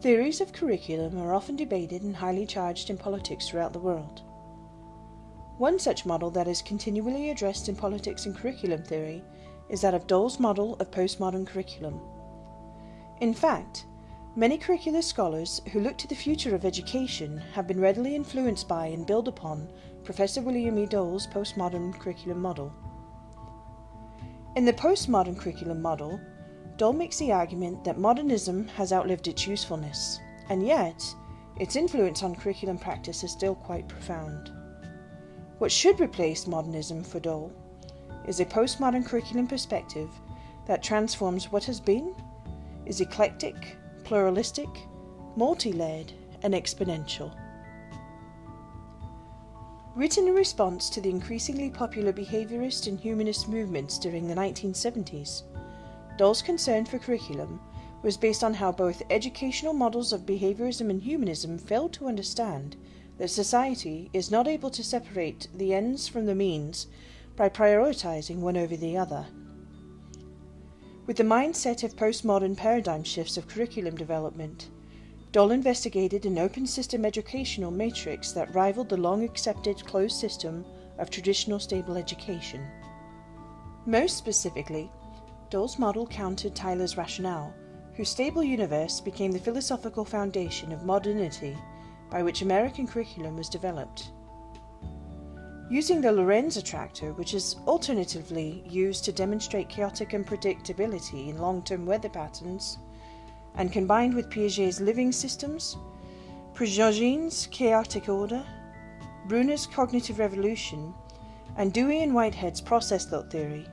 Theories of curriculum are often debated and highly charged in politics throughout the world. One such model that is continually addressed in politics and curriculum theory is that of Dole's model of postmodern curriculum. In fact, many curricular scholars who look to the future of education have been readily influenced by and build upon Professor William E. Dole's postmodern curriculum model. In the postmodern curriculum model, Dole makes the argument that modernism has outlived its usefulness, and yet its influence on curriculum practice is still quite profound. What should replace modernism for Dole is a postmodern curriculum perspective that transforms what has been, is eclectic, pluralistic, multi-layered, and exponential. Written in response to the increasingly popular behaviorist and humanist movements during the 1970s, Dole's concern for curriculum was based on how both educational models of behaviorism and humanism failed to understand that society is not able to separate the ends from the means by prioritizing one over the other. With the mindset of postmodern paradigm shifts of curriculum development, Dole investigated an open system educational matrix that rivaled the long-accepted closed system of traditional stable education. Most specifically, Dole's model countered Tyler's rationale, whose stable universe became the philosophical foundation of modernity by which American curriculum was developed. Using the Lorenz attractor, which is alternatively used to demonstrate chaotic unpredictability in long-term weather patterns, and combined with Piaget's living systems, Prigoghine's chaotic order, Bruner's cognitive revolution, and Dewey and Whitehead's process thought theory,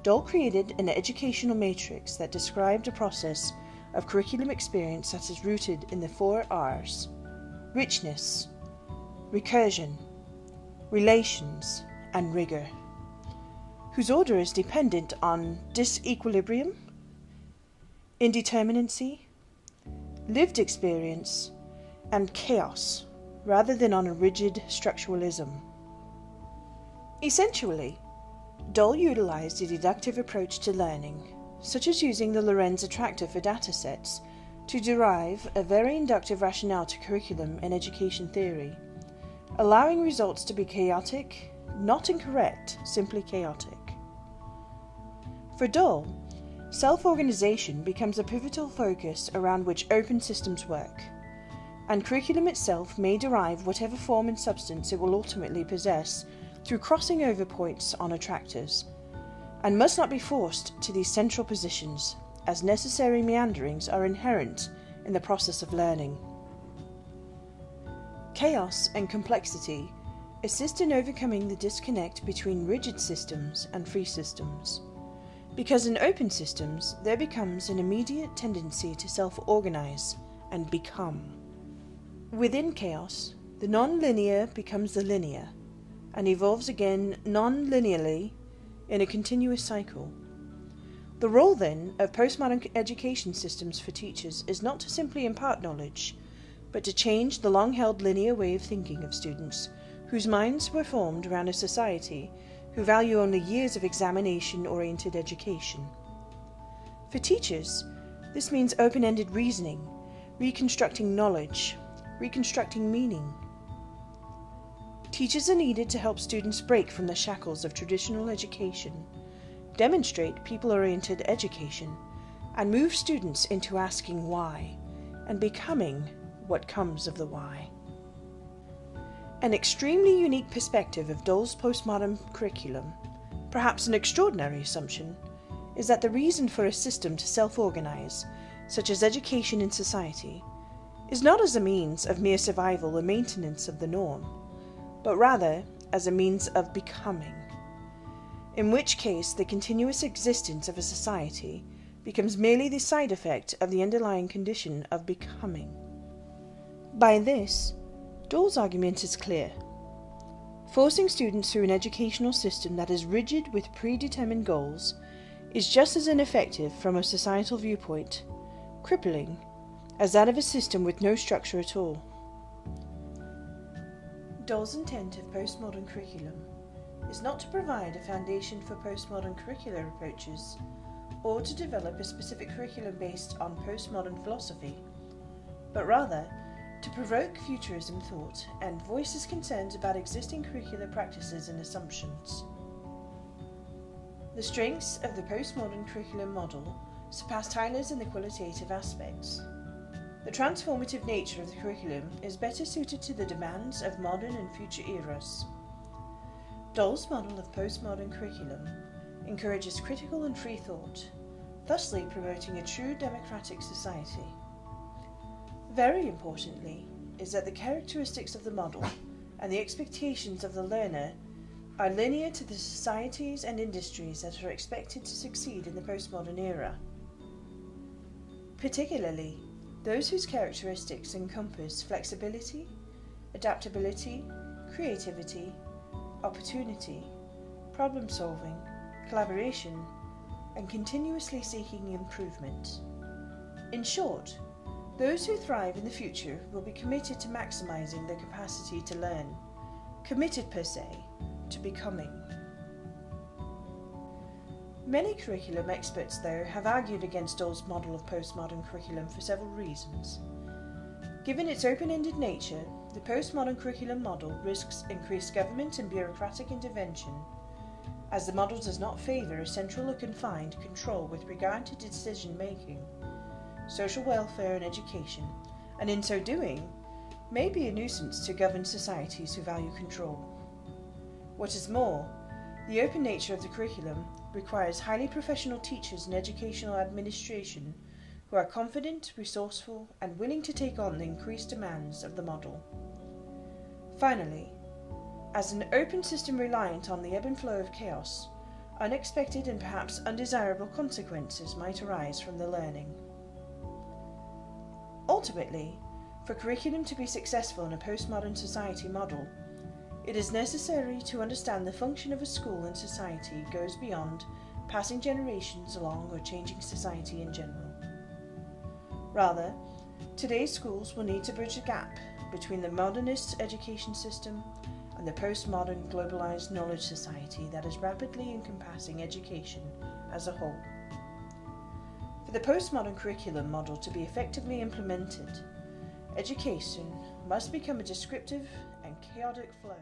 Dole created an educational matrix that described a process of curriculum experience that is rooted in the 4 R's: richness, recursion, relations, and rigor, whose order is dependent on disequilibrium, indeterminacy, lived experience, and chaos, rather than on a rigid structuralism. Essentially, Dole utilized a deductive approach to learning, such as using the Lorenz attractor for datasets, to derive a very inductive rationale to curriculum and education theory, allowing results to be chaotic, not incorrect, simply chaotic. For Dole, self-organization becomes a pivotal focus around which open systems work, and curriculum itself may derive whatever form and substance it will ultimately possess through crossing over points on attractors, and must not be forced to these central positions, as necessary meanderings are inherent in the process of learning. Chaos and complexity assist in overcoming the disconnect between rigid systems and free systems, because in open systems there becomes an immediate tendency to self-organize and become. Within chaos, the non-linear becomes the linear, and evolves again non-linearly in a continuous cycle. The role, then, of postmodern education systems for teachers is not to simply impart knowledge, but to change the long-held linear way of thinking of students whose minds were formed around a society who value only years of examination-oriented education. For teachers, this means open-ended reasoning, reconstructing knowledge, reconstructing meaning. Teachers are needed to help students break from the shackles of traditional education, demonstrate people-oriented education, and move students into asking why, and becoming what comes of the why. An extremely unique perspective of Dole's postmodern curriculum, perhaps an extraordinary assumption, is that the reason for a system to self-organize, such as education in society, is not as a means of mere survival or maintenance of the norm, but rather as a means of becoming, in which case the continuous existence of a society becomes merely the side effect of the underlying condition of becoming. By this, Dole's argument is clear. Forcing students through an educational system that is rigid with predetermined goals is just as ineffective from a societal viewpoint, crippling, as that of a system with no structure at all. Dole's intent of postmodern curriculum is not to provide a foundation for postmodern curricular approaches, or to develop a specific curriculum based on postmodern philosophy, but rather to provoke futurism thought and voice concerns about existing curricular practices and assumptions. The strengths of the postmodern curriculum model surpass Tyler's in the qualitative aspects. The transformative nature of the curriculum is better suited to the demands of modern and future eras. Dole's model of postmodern curriculum encourages critical and free thought, thusly promoting a true democratic society. Very importantly is that the characteristics of the model and the expectations of the learner are linear to the societies and industries that are expected to succeed in the postmodern era. Particularly, those whose characteristics encompass flexibility, adaptability, creativity, opportunity, problem-solving, collaboration, and continuously seeking improvement. In short, those who thrive in the future will be committed to maximizing their capacity to learn, committed per se to becoming. Many curriculum experts, though, have argued against Dole's model of postmodern curriculum for several reasons. Given its open-ended nature, the postmodern curriculum model risks increased government and bureaucratic intervention, as the model does not favour a central or confined control with regard to decision-making, social welfare and education, and in so doing, may be a nuisance to governed societies who value control. What is more, the open nature of the curriculum requires highly professional teachers and educational administration who are confident, resourceful, and willing to take on the increased demands of the model. Finally, as an open system reliant on the ebb and flow of chaos, unexpected and perhaps undesirable consequences might arise from the learning. Ultimately, for curriculum to be successful in a postmodern society model, it is necessary to understand the function of a school and society goes beyond passing generations along or changing society in general. Rather, today's schools will need to bridge the gap between the modernist education system and the postmodern globalized knowledge society that is rapidly encompassing education as a whole. For the postmodern curriculum model to be effectively implemented, education must become a descriptive and chaotic flow